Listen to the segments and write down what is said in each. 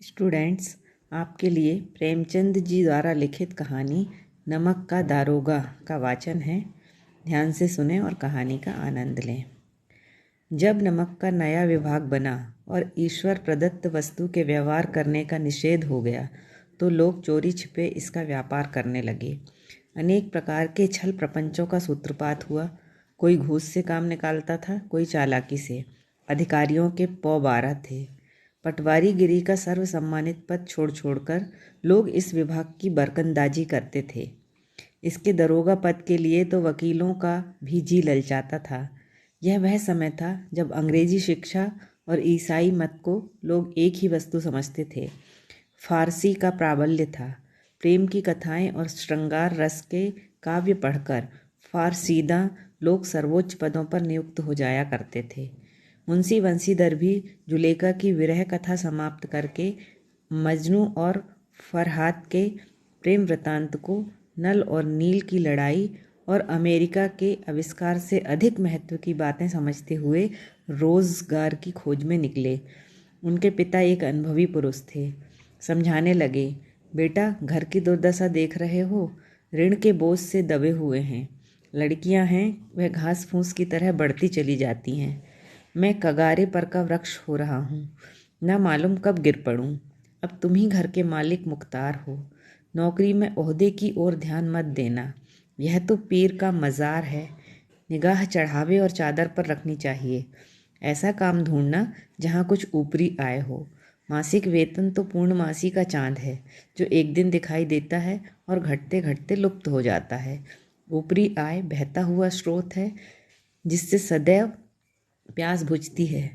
Students, आपके लिए प्रेमचंद जी द्वारा लिखित कहानी नमक का दारोगा का वाचन है। ध्यान से सुनें और कहानी का आनंद लें। जब नमक का नया विभाग बना और ईश्वर प्रदत्त वस्तु के व्यवहार करने का निषेध हो गया तो लोग चोरी छिपे इसका व्यापार करने लगे। अनेक प्रकार के छल प्रपंचों का सूत्रपात हुआ। कोई घूस से काम निकालता था, कोई चालाकी से। अधिकारियों के पौ 12 थे। पटवारीगिरी का सर्वसम्मानित पद छोड़ छोड़कर लोग इस विभाग की बरकंदाजी करते थे। इसके दरोगा पद के लिए तो वकीलों का भी जी ललचाता था। यह वह समय था जब अंग्रेजी शिक्षा और ईसाई मत को लोग एक ही वस्तु समझते थे। फारसी का प्राबल्य था। प्रेम की कथाएं और श्रृंगार रस के काव्य पढ़कर फारसीदा लोग सर्वोच्च पदों पर नियुक्त हो जाया करते थे। मुंशी बंशीधर भी जुलेखा की विरह कथा समाप्त करके मजनू और फरहाद के प्रेम वृतांत को नल और नील की लड़ाई और अमेरिका के आविष्कार से अधिक महत्व की बातें समझते हुए रोजगार की खोज में निकले। उनके पिता एक अनुभवी पुरुष थे। समझाने लगे, बेटा घर की दुर्दशा देख रहे हो, ऋण के बोझ से दबे हुए हैं। लड़कियां हैं वह घास फूस की तरह बढ़ती चली जाती हैं। मैं कगारे पर का वृक्ष हो रहा हूँ, न मालूम कब गिर पड़ूँ। अब तुम ही घर के मालिक मुख्तार हो। नौकरी में ओहदे की ओर ध्यान मत देना, यह तो पीर का मज़ार है। निगाह चढ़ावे और चादर पर रखनी चाहिए। ऐसा काम ढूंढना जहाँ कुछ ऊपरी आय हो। मासिक वेतन तो पूर्णमासी का चांद है जो एक दिन दिखाई देता है और घटते घटते लुप्त हो जाता है। ऊपरी आय बहता हुआ स्रोत है जिससे सदैव प्यास बुझती है।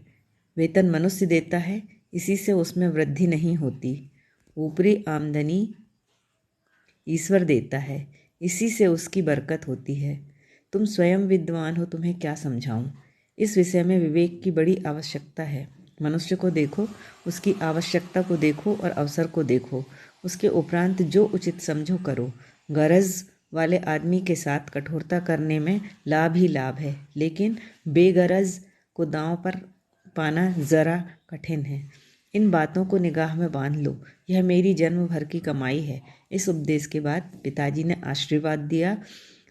वेतन मनुष्य देता है, इसी से उसमें वृद्धि नहीं होती। ऊपरी आमदनी ईश्वर देता है, इसी से उसकी बरकत होती है। तुम स्वयं विद्वान हो, तुम्हें क्या समझाऊं। इस विषय में विवेक की बड़ी आवश्यकता है। मनुष्य को देखो, उसकी आवश्यकता को देखो और अवसर को देखो। उसके उपरांत जो उचित समझो करो। गरज वाले आदमी के साथ कठोरता करने में लाभ ही लाभ है, लेकिन बेगरज को दांव पर पाना ज़रा कठिन है। इन बातों को निगाह में बांध लो, यह मेरी जन्म भर की कमाई है। इस उपदेश के बाद पिताजी ने आशीर्वाद दिया।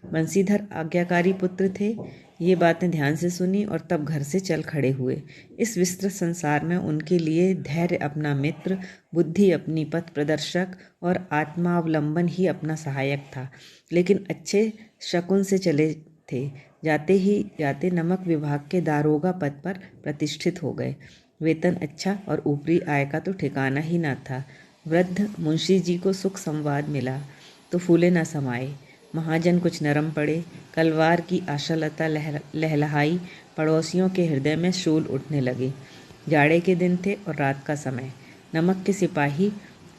बंशीधर आज्ञाकारी पुत्र थे। ये बातें ध्यान से सुनी और तब घर से चल खड़े हुए। इस विस्तृत संसार में उनके लिए धैर्य अपना मित्र, बुद्धि अपनी पथ प्रदर्शक और आत्मावलंबन ही अपना सहायक था। लेकिन अच्छे शकुन से चले थे। जाते ही जाते नमक विभाग के दारोगा पद पर प्रतिष्ठित हो गए। वेतन अच्छा और ऊपरी आय का तो ठिकाना ही न था। वृद्ध मुंशी जी को सुख संवाद मिला तो फूले न समाये। महाजन कुछ नरम पड़े। कलवार की आशालता लहलहाई। पड़ोसियों के हृदय में शूल उठने लगे। जाड़े के दिन थे और रात का समय। नमक के सिपाही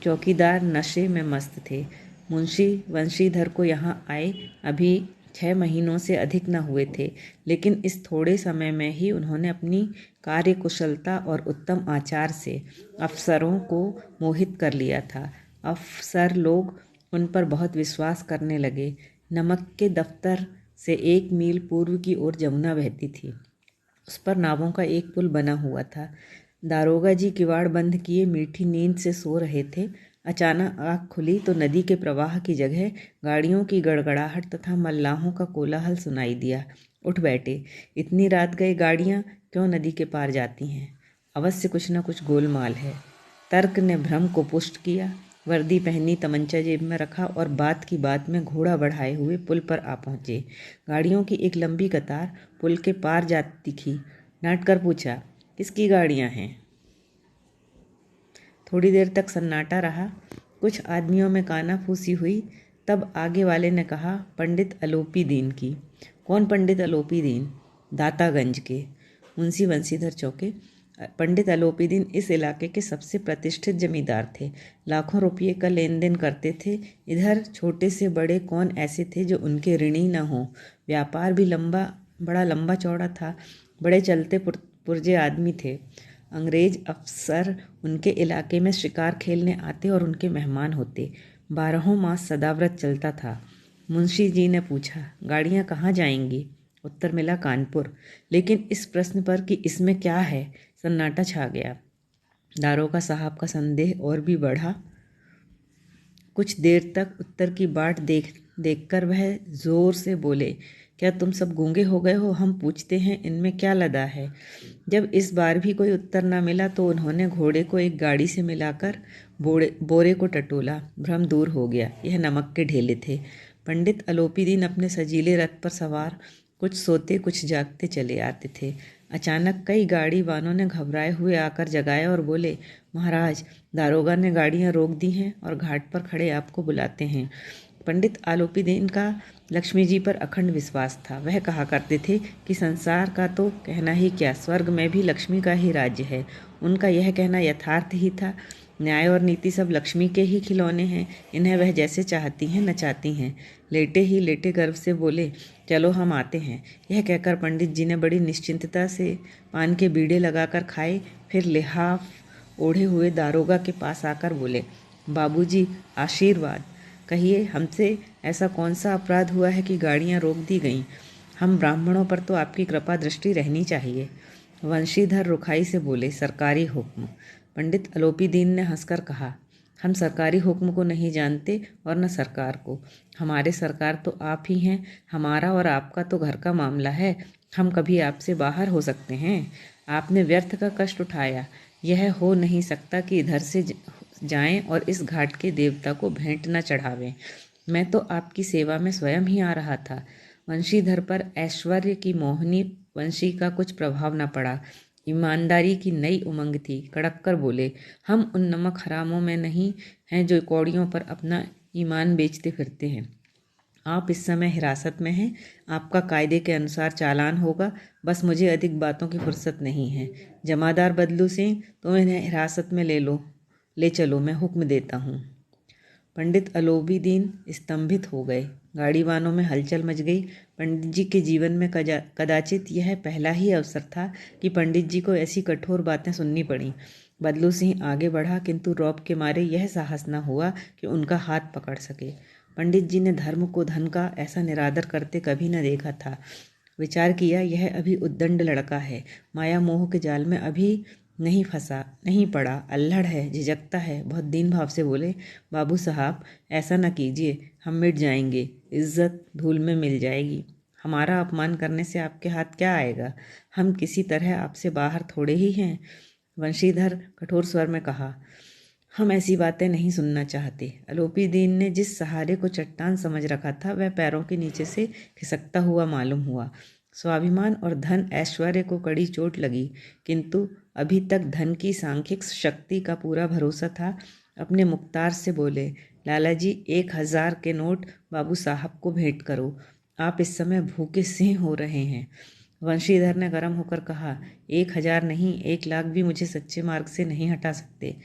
चौकीदार नशे में मस्त थे। मुंशी वंशीधर को यहाँ आए अभी 6 महीनों से अधिक न हुए थे, लेकिन इस थोड़े समय में ही उन्होंने अपनी कार्यकुशलता और उत्तम आचार से अफसरों को मोहित कर लिया था। अफसर लोग उन पर बहुत विश्वास करने लगे। नमक के दफ्तर से 1 मील पूर्व की ओर जमुना बहती थी। उस पर नावों का एक पुल बना हुआ था। दारोगा जी किवाड़ बंद किए मीठी नींद से सो रहे थे। अचानक आँख खुली तो नदी के प्रवाह की जगह गाड़ियों की गड़गड़ाहट तथा मल्लाहों का कोलाहल सुनाई दिया। उठ बैठे। इतनी रात गए गाड़ियाँ क्यों नदी के पार जाती हैं? अवश्य कुछ न कुछ गोलमाल है। तर्क ने भ्रम को पुष्ट किया। वर्दी पहनी, तमंचा जेब में रखा और बात की बात में घोड़ा बढ़ाए हुए पुल पर आ पहुँचे। गाड़ियों की एक लंबी कतार पुल के पार जाती दिखी। डांट कर पूछा, किसकी गाड़ियाँ हैं? थोड़ी देर तक सन्नाटा रहा। कुछ आदमियों में कानाफूसी हुई। तब आगे वाले ने कहा, पंडित अलोपी दीन की। कौन पंडित अलोपी दीन? दातागंज के। मुंशी बंशीधर चौंके। पंडित अलोपी दीन इस इलाके के सबसे प्रतिष्ठित जमींदार थे। लाखों रुपये का लेन देन करते थे। इधर छोटे से बड़े कौन ऐसे थे जो उनके ऋणी न हों। व्यापार भी बड़ा लंबा चौड़ा था। बड़े चलते पुर्जे आदमी थे। अंग्रेज अफसर उनके इलाके में शिकार खेलने आते और उनके मेहमान होते। 12 मास सदाव्रत चलता था। मुंशी जी ने पूछा, गाड़ियाँ कहाँ जाएंगी? उत्तर मिला, कानपुर। लेकिन इस प्रश्न पर कि इसमें क्या है, सन्नाटा छा गया। दारोगा साहब का संदेह और भी बढ़ा। कुछ देर तक उत्तर की बाट देखकर वह जोर से बोले, क्या तुम सब गूंगे हो गए हो? हम पूछते हैं इनमें क्या लदा है। जब इस बार भी कोई उत्तर न मिला तो उन्होंने घोड़े को एक गाड़ी से मिलाकर बोरे को टटोला। भ्रम दूर हो गया। यह नमक के ढेले थे। पंडित अलोपीदीन अपने सजीले रथ पर सवार कुछ सोते कुछ जागते चले आते थे। अचानक कई गाड़ी वालों ने घबराए हुए आकर जगाया और बोले, महाराज, दारोगा ने गाड़ियां रोक दी हैं और घाट पर खड़े आपको बुलाते हैं। पंडित आलोपीदीन का लक्ष्मी जी पर अखंड विश्वास था। वह कहा करते थे कि संसार का तो कहना ही क्या, स्वर्ग में भी लक्ष्मी का ही राज्य है। उनका यह कहना यथार्थ ही था। न्याय और नीति सब लक्ष्मी के ही खिलौने हैं। इन्हें वह जैसे चाहती हैं नचाती हैं। लेटे ही लेटे गर्व से बोले, चलो हम आते हैं। यह कहकर पंडित जी ने बड़ी निश्चिंतता से पान के बीड़े लगाकर खाए। फिर लिहाफ ओढ़े हुए दारोगा के पास आकर बोले, बाबूजी, आशीर्वाद। कहिए, हमसे ऐसा कौन सा अपराध हुआ है कि गाड़ियां रोक दी गईं? हम ब्राह्मणों पर तो आपकी कृपा दृष्टि रहनी चाहिए। वंशीधर रुखाई से बोले, सरकारी हुक्म। पंडित अलोपीदीन ने हंसकर कहा, हम सरकारी हुक्म को नहीं जानते और न सरकार को। हमारे सरकार तो आप ही हैं। हमारा और आपका तो घर का मामला है। हम कभी आपसे बाहर हो सकते हैं? आपने व्यर्थ का कष्ट उठाया। यह हो नहीं सकता कि इधर से जाएं और इस घाट के देवता को भेंट न चढ़ावें। मैं तो आपकी सेवा में स्वयं ही आ रहा था। वंशीधर पर ऐश्वर्य की मोहिनी वंशी का कुछ प्रभाव न पड़ा। ईमानदारी की नई उमंग थी। कड़क कर बोले, हम उन नमक हरामों में नहीं हैं जो कौड़ियों पर अपना ईमान बेचते फिरते हैं। आप इस समय हिरासत में हैं। आपका कायदे के अनुसार चालान होगा। बस मुझे अधिक बातों की फुर्सत नहीं है। जमादार बदलू सिंह, तुम इन्हें हिरासत में ले चलो, मैं हुक्म देता हूँ। पंडित अलोपीदीन स्तंभित हो गए। गाड़ीवानों में हलचल मच गई। पंडित जी के जीवन में कदाचित यह पहला ही अवसर था कि पंडित जी को ऐसी कठोर बातें सुननी पड़ी। बदलू सिंह आगे बढ़ा, किंतु रौब के मारे यह साहस न हुआ कि उनका हाथ पकड़ सके। पंडित जी ने धर्म को धन का ऐसा निरादर करते कभी न देखा था। विचार किया, यह अभी उद्दंड लड़का है। माया मोह के जाल में अभी नहीं पड़ा, अल्हड़ है, झिझकता है। बहुत दीन भाव से बोले, बाबू साहब, ऐसा न कीजिए, हम मिट जाएंगे, इज्जत धूल में मिल जाएगी। हमारा अपमान करने से आपके हाथ क्या आएगा? हम किसी तरह आपसे बाहर थोड़े ही हैं। वंशीधर कठोर स्वर में कहा, हम ऐसी बातें नहीं सुनना चाहते। अलोपीदीन ने जिस सहारे को चट्टान समझ रखा था वह पैरों के नीचे से खिसकता हुआ मालूम हुआ। स्वाभिमान और धन ऐश्वर्य को कड़ी चोट लगी, किंतु अभी तक धन की सांख्यिक शक्ति का पूरा भरोसा था। अपने मुख्तार से बोले, लाला जी, 1000 के नोट बाबू साहब को भेंट करो। आप इस समय भूखे सिंह हो रहे हैं। वंशीधर ने गर्म होकर कहा, 1000 नहीं, 1,00,000 भी मुझे सच्चे मार्ग से नहीं हटा सकते।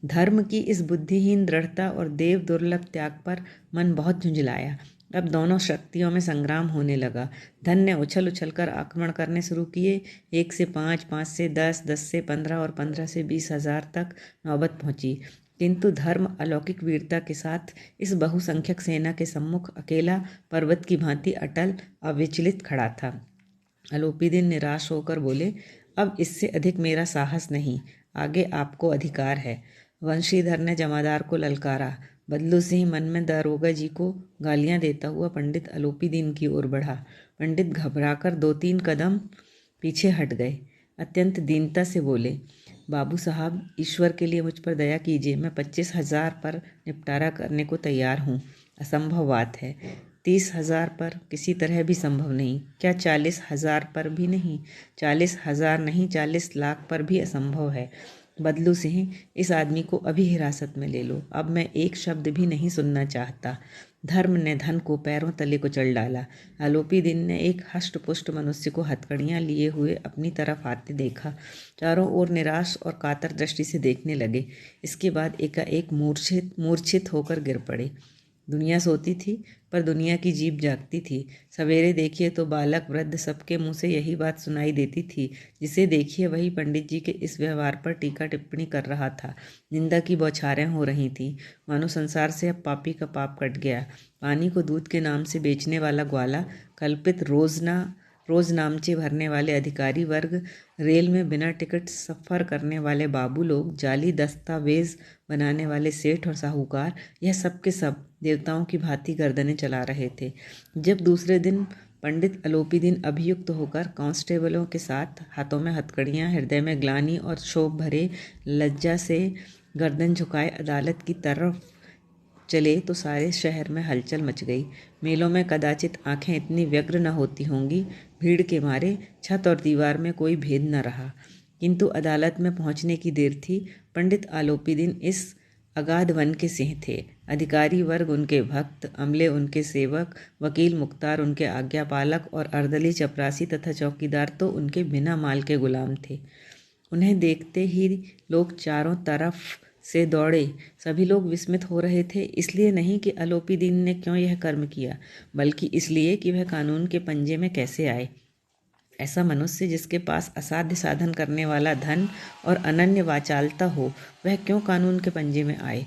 धर्म की इस बुद्धिहीन दृढ़ता और देव दुर्लभ त्याग पर मन बहुत झुंझलाया। अब दोनों शक्तियों में संग्राम होने लगा। धन ने उछल उछल कर आक्रमण करने शुरू किए। 1 से 5, 5 से 10, 10 से 15 और 15 से 20,000 तक नौबत पहुंची। किंतु धर्म अलौकिक वीरता के साथ इस बहुसंख्यक सेना के सम्मुख अकेला पर्वत की भांति अटल अविचलित खड़ा था। अलोपीदीन निराश होकर बोले, अब इससे अधिक मेरा साहस नहीं, आगे आपको अधिकार है। वंशीधर ने जमादार को ललकारा। बदलू सिंह मन में दारोगा जी को गालियां देता हुआ पंडित अलोपीदीन की ओर बढ़ा। पंडित घबराकर 2-3 कदम पीछे हट गए। अत्यंत दीनता से बोले, बाबू साहब, ईश्वर के लिए मुझ पर दया कीजिए। मैं 25,000 पर निपटारा करने को तैयार हूँ। असंभव बात है। 30,000 पर किसी तरह भी संभव नहीं। क्या 40,000 पर भी नहीं? 40,000 नहीं, 40 लाख पर भी असंभव है। बदलू सिंह, इस आदमी को अभी हिरासत में ले लो। अब मैं एक शब्द भी नहीं सुनना चाहता। धर्म ने धन को पैरों तले को चल डाला। आलोपीदीन ने एक हष्ट पुष्ट मनुष्य को हथकड़ियाँ लिए हुए अपनी तरफ आते देखा। चारों ओर निराश और कातर दृष्टि से देखने लगे। इसके बाद एकाएक मूर्छित होकर गिर पड़े। दुनिया सोती थी, पर दुनिया की जीभ जागती थी। सवेरे देखिए तो बालक वृद्ध सबके मुंह से यही बात सुनाई देती थी। जिसे देखिए वही पंडित जी के इस व्यवहार पर टीका टिप्पणी कर रहा था। निंदा की बौछारें हो रही थीं। मानो संसार से अब पापी का पाप कट गया। पानी को दूध के नाम से बेचने वाला ग्वाला कल्पित रोजना रोज नामचे भरने वाले अधिकारी वर्ग, रेल में बिना टिकट सफ़र करने वाले बाबू लोग, जाली दस्तावेज बनाने वाले सेठ और साहूकार, यह सब के सब देवताओं की भांति गर्दनें चला रहे थे। जब दूसरे दिन पंडित अलोपीदीन अभियुक्त होकर कांस्टेबलों के साथ, हाथों में हथकड़ियाँ, हृदय में ग्लानि और क्षोभ भरे लज्जा से गर्दन झुकाए अदालत की तरफ चले तो सारे शहर में हलचल मच गई। मेलों में कदाचित आंखें इतनी व्यग्र न होती होंगी, भीड़ के मारे छत और दीवार में कोई भेद न रहा। किंतु अदालत में पहुंचने की देर थी। पंडित आलोपीदीन इस अगाध वन के सिंह थे। अधिकारी वर्ग उनके भक्त, अमले उनके सेवक, वकील मुख्तार उनके आज्ञापालक और अर्दली चपरासी तथा चौकीदार तो उनके बिना माल के गुलाम थे। उन्हें देखते ही लोग चारों तरफ से दौड़े। सभी लोग विस्मित हो रहे थे, इसलिए नहीं कि अलोपीदीन ने क्यों यह कर्म किया, बल्कि इसलिए कि वह कानून के पंजे में कैसे आए। ऐसा मनुष्य जिसके पास असाध्य साधन करने वाला धन और अनन्य वाचालता हो, वह क्यों कानून के पंजे में आए।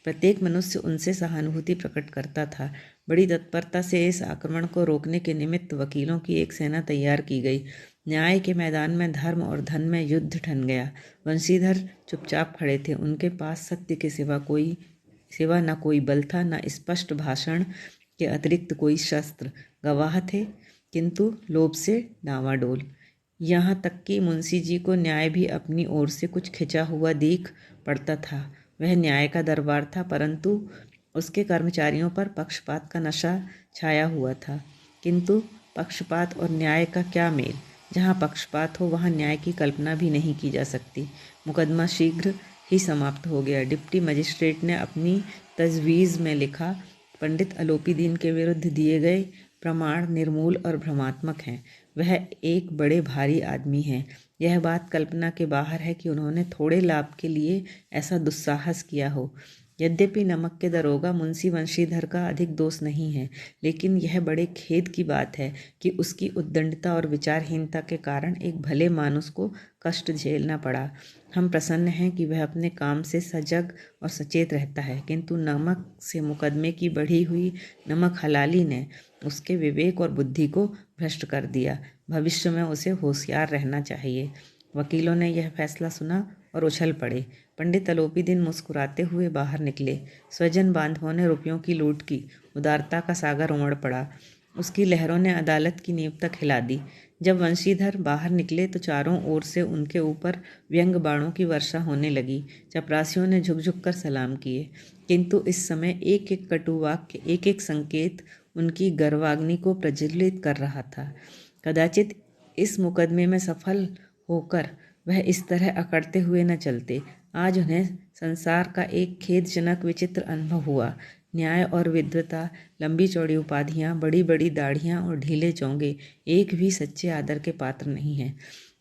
प्रत्येक मनुष्य उनसे सहानुभूति प्रकट करता था। बड़ी तत्परता से इस आक्रमण को रोकने के निमित्त वकीलों की एक सेना तैयार की गई। न्याय के मैदान में धर्म और धन में युद्ध ठन गया। वंशीधर चुपचाप खड़े थे। उनके पास सत्य के सिवा न कोई बल था, न स्पष्ट भाषण के अतिरिक्त कोई शस्त्र। गवाह थे, किंतु लोभ से डांवाडोल। यहाँ तक कि मुंशी जी को न्याय भी अपनी ओर से कुछ खिंचा हुआ दिख पड़ता था। वह न्याय का दरबार था, परंतु उसके कर्मचारियों पर पक्षपात का नशा छाया हुआ था। किंतु पक्षपात और न्याय का क्या मेल। जहाँ पक्षपात हो वहाँ न्याय की कल्पना भी नहीं की जा सकती। मुकदमा शीघ्र ही समाप्त हो गया। डिप्टी मजिस्ट्रेट ने अपनी तजवीज़ में लिखा, पंडित अलोपीदीन के विरुद्ध दिए गए प्रमाण निर्मूल और भ्रमात्मक हैं। वह एक बड़े भारी आदमी हैं। यह बात कल्पना के बाहर है कि उन्होंने थोड़े लाभ के लिए ऐसा दुस्साहस किया हो। यद्यपि नमक के दरोगा मुंशी वंशीधर का अधिक दोष नहीं है, लेकिन यह बड़े खेद की बात है कि उसकी उद्दंडता और विचारहीनता के कारण एक भले मानुस को कष्ट झेलना पड़ा। हम प्रसन्न हैं कि वह अपने काम से सजग और सचेत रहता है, किंतु नमक से मुकदमे की बढ़ी हुई नमक हलाली ने उसके विवेक और बुद्धि को भ्रष्ट कर दिया। भविष्य में उसे होशियार रहना चाहिए। वकीलों ने यह फैसला सुना और उछल पड़े। पंडित अलोपीदीन मुस्कुराते हुए बाहर निकले। स्वजन बांधवों ने रुपयों की लूट की। उदारता का सागर उमड़ पड़ा। उसकी लहरों ने अदालत की नींव तक हिला दी। जब वंशीधर बाहर निकले तो चारों ओर से उनके ऊपर व्यंग बाणों की वर्षा होने लगी। चपरासियों ने झुक झुक कर सलाम किए, किंतु इस समय एक एक कटु वाक्य, एक एक संकेत उनकी गर्वाग्नि को प्रज्वलित कर रहा था। कदाचित इस मुकदमे में सफल होकर वह इस तरह अकड़ते हुए न चलते। आज उन्हें संसार का एक खेदजनक विचित्र अनुभव हुआ। न्याय और विद्वता, लंबी चौड़ी उपाधियाँ, बड़ी बड़ी दाढ़ियाँ और ढीले चोंगे एक भी सच्चे आदर के पात्र नहीं हैं।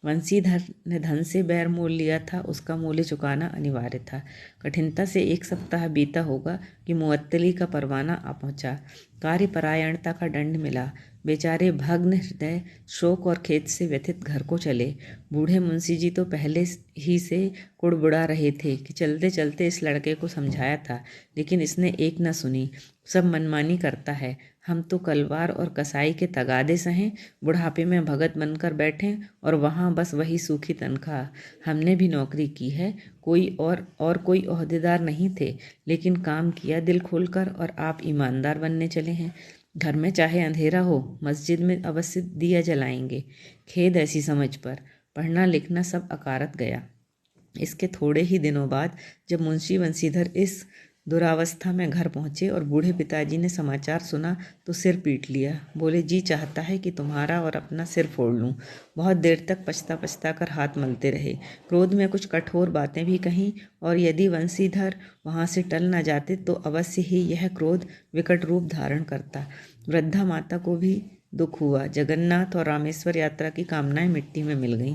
वंशीधर ने धन से बैर मोल लिया था, उसका मूल्य चुकाना अनिवार्य था। कठिनता से 1 सप्ताह बीता होगा कि मुअत्तली का परवाना आ पहुँचा। कार्यपरायणता का दंड मिला। बेचारे भग्न हृदय, शोक और खेद से व्यथित घर को चले। बूढ़े मुंशी जी तो पहले ही से कुड़बुड़ा रहे थे कि चलते चलते इस लड़के को समझाया था, लेकिन इसने एक न सुनी। सब मनमानी करता है। हम तो कलवार और कसाई के तगादे सहें, बुढ़ापे में भगत बनकर बैठें और वहाँ बस वही सूखी तनख्वाह। हमने भी नौकरी की है, कोई और कोई ओहदेदार नहीं थे, लेकिन काम किया दिल खोलकर, और आप ईमानदार बनने चले हैं। घर में चाहे अंधेरा हो, मस्जिद में अवश्य दिया जलाएंगे। खेद ऐसी समझ पर। पढ़ना लिखना सब अकारत गया। इसके थोड़े ही दिनों बाद जब मुंशी वंशीधर इस दुरावस्था में घर पहुँचे और बूढ़े पिताजी ने समाचार सुना तो सिर पीट लिया। बोले, जी चाहता है कि तुम्हारा और अपना सिर फोड़ लूँ। बहुत देर तक पछता पछता कर हाथ मलते रहे। क्रोध में कुछ कठोर बातें भी कहीं, और यदि वंशीधर वहाँ से टल न जाते तो अवश्य ही यह क्रोध विकट रूप धारण करता। वृद्धा माता को भी दुख हुआ। जगन्नाथ और रामेश्वर यात्रा की कामनाएं मिट्टी में मिल गईं।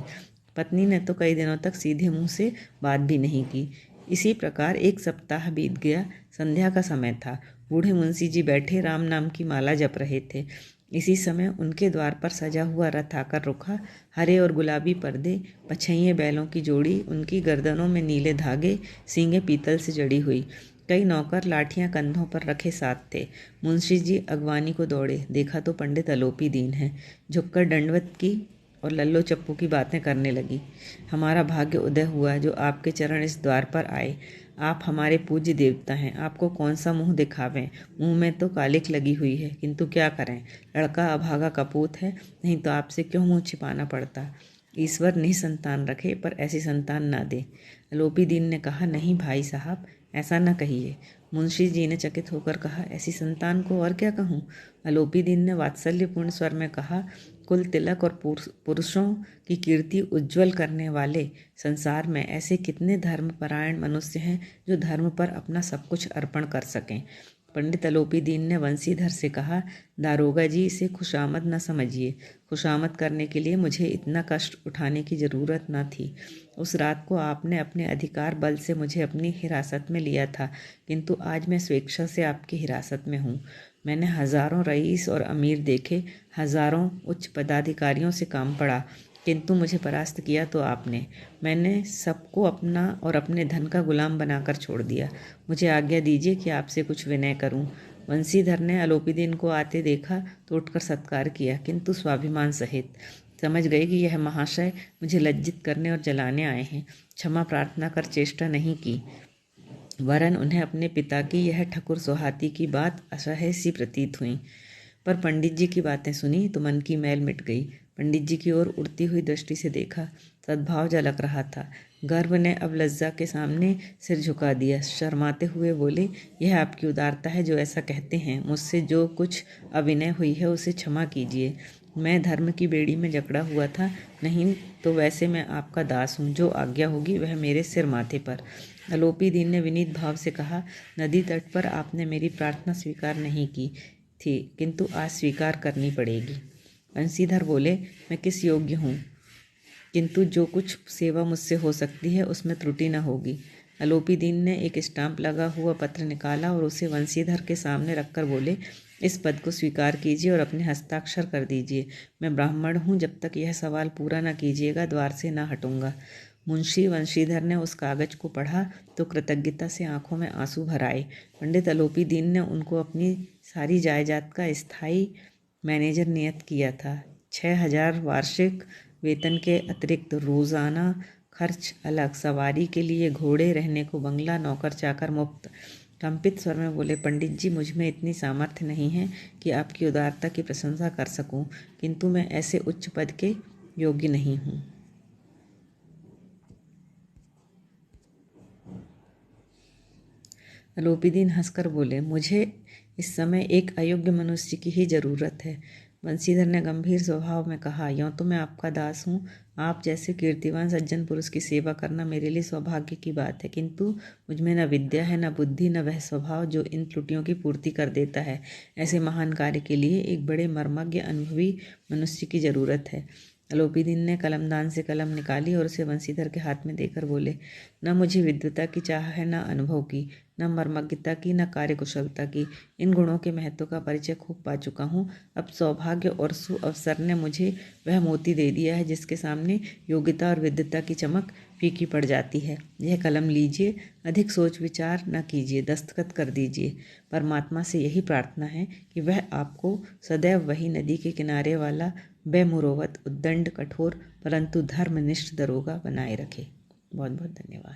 पत्नी ने तो कई दिनों तक सीधे मुंह से बात भी नहीं की। इसी प्रकार 1 सप्ताह बीत गया। संध्या का समय था। बूढ़े मुंशी जी बैठे राम नाम की माला जप रहे थे। इसी समय उनके द्वार पर सजा हुआ रथ आकर रुका। हरे और गुलाबी पर्दे, पछइये बैलों की जोड़ी, उनकी गर्दनों में नीले धागे, सींगें पीतल से जड़ी हुई। कई नौकर लाठियां कंधों पर रखे साथ थे। मुंशी जी अगवानी को दौड़े, देखा तो पंडित अलोपी दीन है। झुककर दंडवत की और लल्लो चप्पू की बातें करने लगी। हमारा भाग्य उदय हुआ जो आपके चरण इस द्वार पर आए। आप हमारे पूज्य देवता हैं, आपको कौन सा मुंह दिखावें। मुंह में तो कालिक लगी हुई है, किंतु क्या करें, लड़का अभागा कपूत है, नहीं तो आपसे क्यों मुंह छिपाना पड़ता। ईश्वर निसंतान रखे, पर ऐसी संतान ना दे। अलोपी दीन ने कहा, नहीं भाई साहब, ऐसा न कहिए। मुंशी जी ने चकित होकर कहा, ऐसी संतान को और क्या कहूँ। अलोपी दीन ने वात्सल्यपूर्ण स्वर में कहा, कुल तिलक और पुरुषों की कीर्ति उज्ज्वल करने वाले संसार में ऐसे कितने धर्मपरायण मनुष्य हैं जो धर्म पर अपना सब कुछ अर्पण कर सकें। पंडित अलोपी दीन ने वंशीधर से कहा, दारोगा जी, इसे खुशामद न समझिए। खुशामद करने के लिए मुझे इतना कष्ट उठाने की ज़रूरत न थी। उस रात को आपने अपने अधिकार बल से मुझे अपनी हिरासत में लिया था, किंतु आज मैं स्वेच्छा से आपकी हिरासत में हूँ। मैंने हज़ारों रईस और अमीर देखे, हज़ारों उच्च पदाधिकारियों से काम पड़ा, किंतु मुझे परास्त किया तो आपने। मैंने सबको अपना और अपने धन का गुलाम बनाकर छोड़ दिया। मुझे आज्ञा दीजिए कि आपसे कुछ विनय करूं। वंशीधर ने अलोपी दीन को आते देखा तो उठकर सत्कार किया, किंतु स्वाभिमान सहित। समझ गए कि यह महाशय मुझे लज्जित करने और जलाने आए हैं। क्षमा प्रार्थना कर चेष्टा नहीं की, वरन उन्हें अपने पिता की यह ठकुर सुहाती की बात असह्य सी प्रतीत हुई। पर पंडित जी की बातें सुनी तो मन की मैल मिट गई। पंडित जी की ओर उड़ती हुई दृष्टि से देखा, सद्भाव झलक रहा था। गर्व ने अब लज्जा के सामने सिर झुका दिया। शर्माते हुए बोले, यह आपकी उदारता है जो ऐसा कहते हैं। मुझसे जो कुछ अविनय हुई है उसे क्षमा कीजिए। मैं धर्म की बेड़ी में जकड़ा हुआ था, नहीं तो वैसे मैं आपका दास हूँ। जो आज्ञा होगी वह मेरे सिर माथे पर। अलोपी दीन ने विनीत भाव से कहा, नदी तट पर आपने मेरी प्रार्थना स्वीकार नहीं की थी, किंतु आज स्वीकार करनी पड़ेगी। बंशीधर बोले, मैं किस योग्य हूँ, किंतु जो कुछ सेवा मुझसे हो सकती है उसमें त्रुटि न होगी। अलोपी दीन ने एक स्टाम्प लगा हुआ पत्र निकाला और उसे वंशीधर के सामने रखकर बोले, इस पद को स्वीकार कीजिए और अपने हस्ताक्षर कर दीजिए। मैं ब्राह्मण हूँ, जब तक यह सवाल पूरा न कीजिएगा द्वार से न हटूंगा। मुंशी वंशीधर ने उस कागज को पढ़ा तो कृतज्ञता से आंखों में आंसू भर आए। पंडित अलोपी दीन ने उनको अपनी सारी जायदाद का स्थायी मैनेजर नियत किया था। 6,000 वार्षिक वेतन के अतिरिक्त रोज़ाना खर्च अलग, सवारी के लिए घोड़े, रहने को बंगला, नौकर चाकर मुफ्त। कंपित स्वर में बोले, पंडित जी, मुझ में इतनी सामर्थ्य नहीं है कि आपकी उदारता की प्रशंसा कर सकूं, किंतु मैं ऐसे उच्च पद के योग्य नहीं हूँ। अलोपी दीन हंसकर बोले, मुझे इस समय एक अयोग्य मनुष्य की ही जरूरत है। बंशीधर ने गंभीर स्वभाव में कहा, यूँ तो मैं आपका दास हूँ, आप जैसे कीर्तिवान सज्जन पुरुष की सेवा करना मेरे लिए सौभाग्य की बात है, किंतु मुझमें न विद्या है, न बुद्धि, न वह स्वभाव जो इन त्रुटियों की पूर्ति कर देता है। ऐसे महान कार्य के लिए एक बड़े मर्मज्ञ अनुभवी मनुष्य की जरूरत है। अलोपी दीन ने कलमदान से कलम निकाली और उसे बंशीधर के हाथ में देकर बोले, न मुझे विद्वता की चाह है, न अनुभव की, न मर्मज्ञता की, न कार्यकुशलता की। इन गुणों के महत्व का परिचय खूब पा चुका हूँ। अब सौभाग्य और सुअवसर ने मुझे वह मोती दे दिया है जिसके सामने योग्यता और विद्वता की चमक फीकी पड़ जाती है। यह कलम लीजिए, अधिक सोच विचार न कीजिए, दस्तखत कर दीजिए। परमात्मा से यही प्रार्थना है कि वह आपको सदैव वही नदी के किनारे वाला बेमुरोवत, उद्दंड, कठोर परंतु धर्मनिष्ठ दरोगा बनाए रखे। बहुत बहुत धन्यवाद।